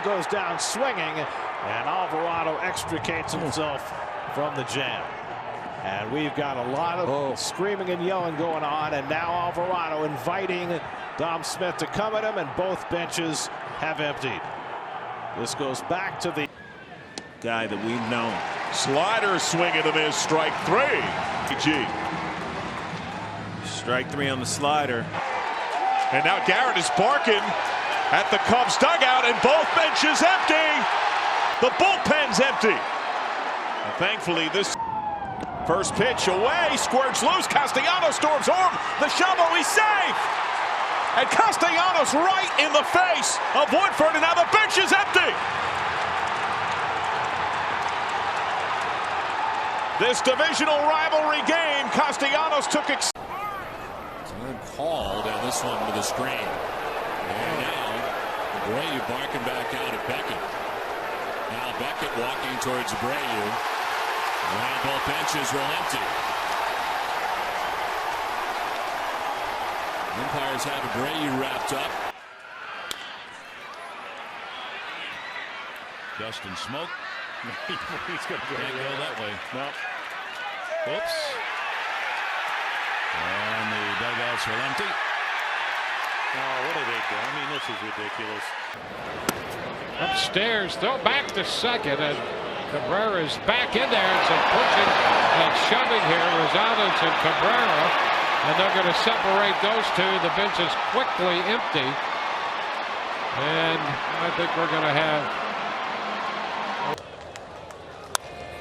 goes down swinging, and Alvarado extricates himself from the jam. And we've got a lot of screaming and yelling going on, and now Alvarado inviting Dom Smith to come at him, and both benches have emptied. This goes back to the guy that we've known. Slider swing and a miss, strike three. Strike three on the slider. And now Garrett is barking at the Cubs dugout, and both benches empty. The bullpen's empty. And thankfully, this first pitch away, squirts loose. Castellanos storms home. The shovel, he's safe. And Castellanos right in the face of Woodford, and now the bench is empty. This divisional rivalry game, Castellanos took Turn called, and this one with a screen. And now Abreu barking back out at Beckett. Now Beckett walking towards Abreu. And both benches will empty. Umpires have Abreu wrapped up. Justin Smoke. He's going to Can't go that way. No. Oops. And the dugouts are empty. Oh, what are they doing? I mean, this is ridiculous. Upstairs, throw back to second, and Cabrera's back in there. It's a pushing and shoving here. Rosales and Cabrera, and they're going to separate those two. The bench is quickly empty, and I think we're going to have.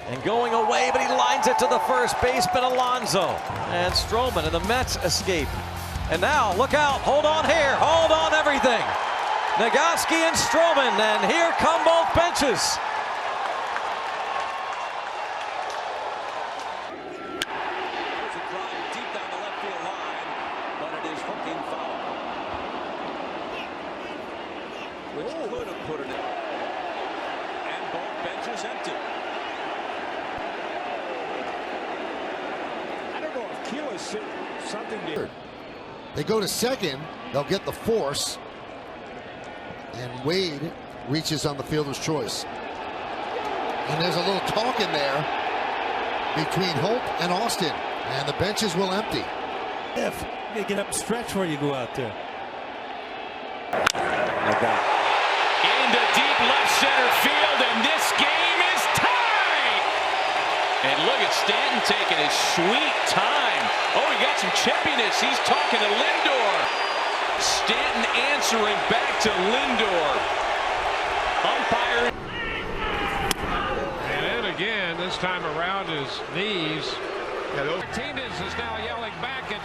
And going away, but he lines it to the first baseman, Alonso. And Stroman and the Mets escape. And now, look out, hold on here, hold on everything. Nagowski and Stroman, and here come both benches. There's a drive deep down the left field line, but it is hooking foul. Which could have put it in. And both benches empty. Something different. They go to second, they'll get the force, and Wade reaches on the fielder's choice. And there's a little talk in there between Hope and Austin, and the benches will empty. If you get up and stretch before you go out there. Like that. Into deep left center field, and this game is tied. And look at Stanton taking his sweet time. Oh, he got some chippiness. He's talking to Lindor. Stanton answering back to Lindor. Umpire. And then again, this time around his knees. Martinez is now yelling back at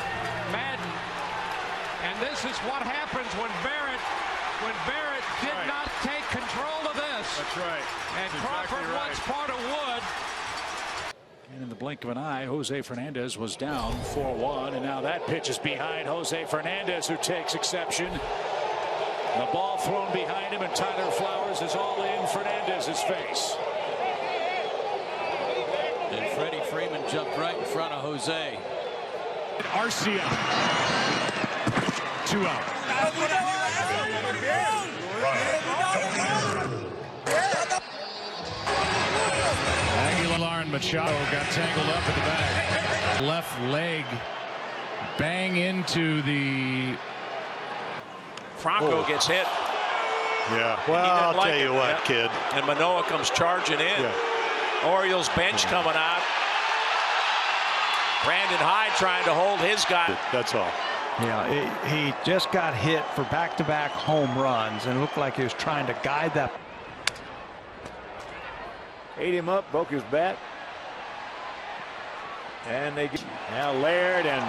Madden. And this is what happens when Barrett did not take control of this. That's right. And Crawford wants part of Wood. And in the blink of an eye, Jose Fernandez was down 4-1, and now that pitch is behind Jose Fernandez, who takes exception. The ball thrown behind him, and Tyler Flowers is all in Fernandez's face. And Freddie Freeman jumped right in front of Jose. Arcia. 2 out. Aguilar and Machado got tangled up in the back. Left leg bang into the. Franco gets hit. Yeah. Well, I'll tell you what, kid. And Manoah comes charging in. Yeah. Orioles bench coming out. Brandon Hyde trying to hold his guy. That's all. Yeah, he just got hit for back-to-back home runs, and it looked like he was trying to guide that. Ate him up, broke his bat. And they get now Laird and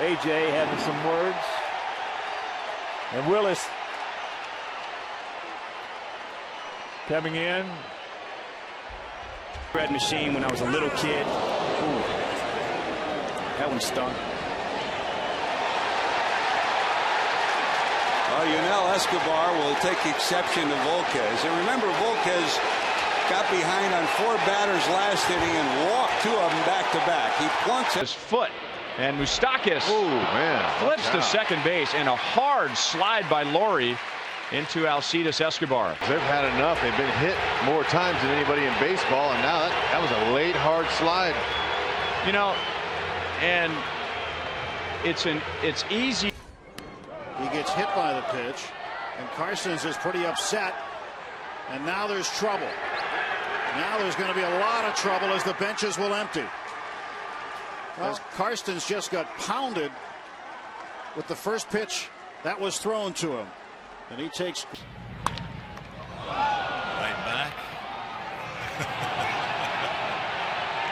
AJ having some words. And Willis coming in. Red machine when I was a little kid. Ooh, that one stung. Yunel Escobar will take exception to Volquez. And remember, Volquez got behind on 4 batters last inning and walked 2 of them back to back. He plunks his foot, and Moustakas flips to second base, and a hard slide by Laurie into Alcides Escobar. They've had enough. They've been hit more times than anybody in baseball, and now that was a late hard slide. You know, and it's easy. He gets hit by the pitch, and Carstens is pretty upset, and now there's trouble. Now there's going to be a lot of trouble as the benches will empty. As Carstens just got pounded with the first pitch that was thrown to him, and he takes right back.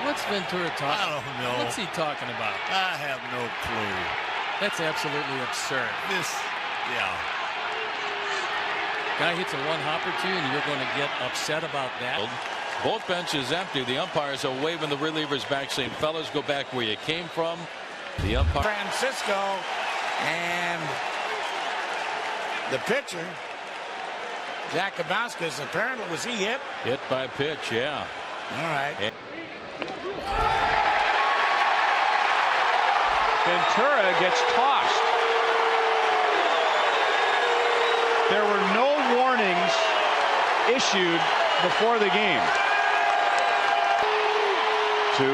What's Ventura talking? I don't know. What's he talking about? I have no clue. That's absolutely absurd. Yeah. Guy hits a one-hop or two, and you're going to get upset about that. Both benches empty. The umpires are waving the relievers back, saying, fellas, go back where you came from. The umpire. Francisco, and the pitcher, Jack Kabaskas, apparently, was he hit? Hit by pitch, yeah. All right. Ventura gets tossed. There were no warnings issued before the game. To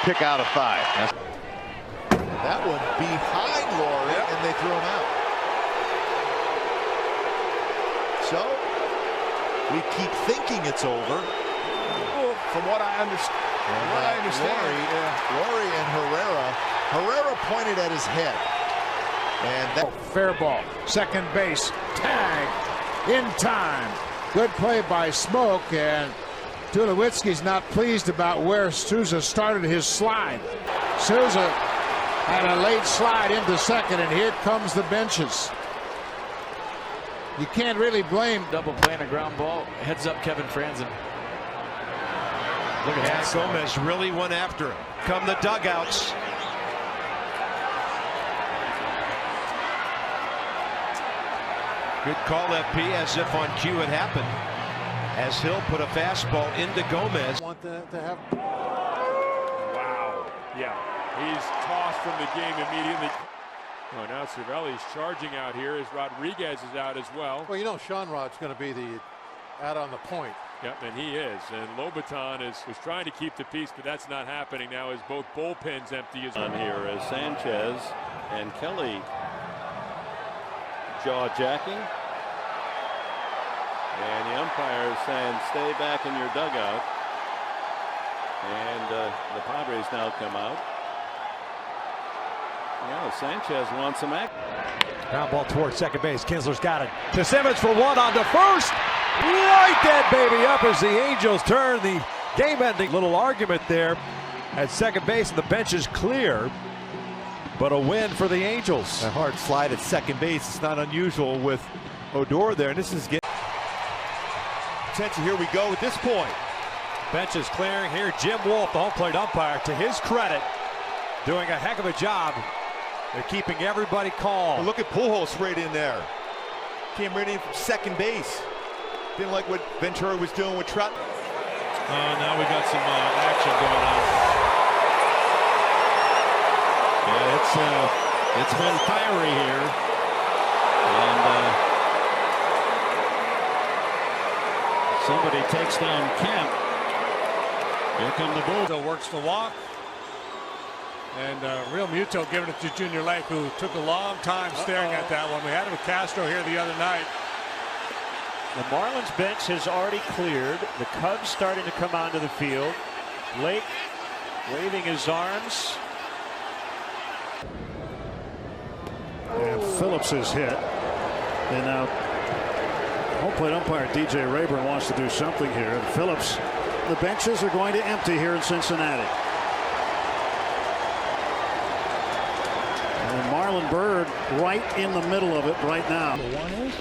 pick out a 5. That one behind Laurie, and they threw him out. So we keep thinking it's over. From what I understand, Laurie and Herrera pointed at his head. And that Fair ball. Second base. Tag. In time. Good play by Smoke, and Tulowitzki's not pleased about where Souza started his slide. Souza had a late slide into second, and here comes the benches. You can't really blame. Double play and a ground ball. Heads up Kevin Franzen. Look at that. Gomez really went after him. Come the dugouts. Good call, FP, as if on cue it happened. As Hill put a fastball into Gomez. Want to have. Wow. Yeah. He's tossed from the game immediately. Oh, now Cervelli's charging out here as Rodriguez is out as well. Well, you know, Sean Rod's going to be the out on the point. Yep, and he is. And Lobaton was trying to keep the peace, but that's not happening now as both bullpens empty. On here as Sanchez and Kelly jaw-jacking. And the umpire is saying, stay back in your dugout. And the Padres now come out. Yeah, Sanchez wants some action. Ground ball towards second base. Kinsler's got it. To Simmons for one on the first. Light that baby up as the Angels turn the game-ending. Little argument there at second base, and the bench is clear. But a win for the Angels. A hard slide at second base. It's not unusual with Odor there, and this is getting attention. Here we go at this point. Bench is clearing here. Jim Wolf, the home plate umpire, to his credit, doing a heck of a job. They're keeping everybody calm. Well, look at Pujols right in there. Came right in from second base. Didn't like what Ventura was doing with Trout. Now we got some action going on. Yeah, it's been fiery here, and somebody takes down Kemp. Here come the Bulls. Still works the walk. And Real Muto giving it to Junior Lake, who took a long time staring at that one. We had it with Castro here the other night. The Marlins bench has already cleared. The Cubs starting to come onto the field. Lake waving his arms. And Phillips is hit. And now home plate umpire DJ Rayburn wants to do something here. And Phillips, the benches are going to empty here in Cincinnati. And Marlon Byrd right in the middle of it right now. The one is.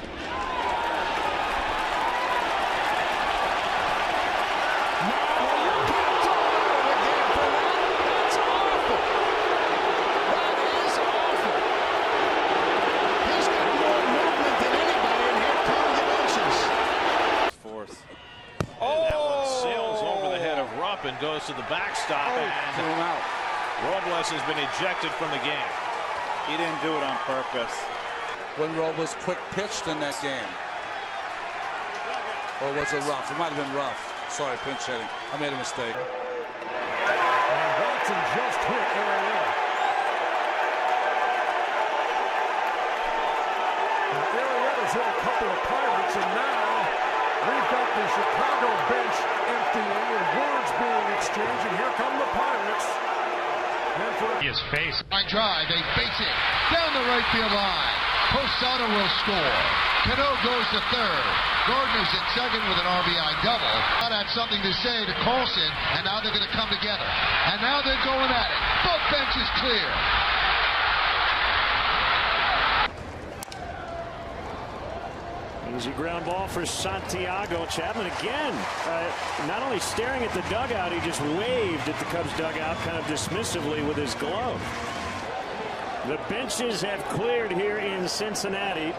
And goes to the backstop, and Robles has been ejected from the game. He didn't do it on purpose. When Robles quick pitched in that game. Or was it rough? It might have been rough. Sorry, pinch hitting. I made a mistake. And Watson just hit Arrieta. Arrieta's hit a couple of Pirates, and now we've got the Chicago bench emptying and words being exchanged, and here come the Pirates. His face. Line drive, they face it down the right field line. Posada will score. Cano goes to third. Gardner's at second with an RBI double. That had something to say to Carlson, and now they're going to come together. And now they're going at it. Both benches clear. Easy ground ball for Santiago. Chapman again, not only staring at the dugout, he just waved at the Cubs dugout kind of dismissively with his glove. The benches have cleared here in Cincinnati.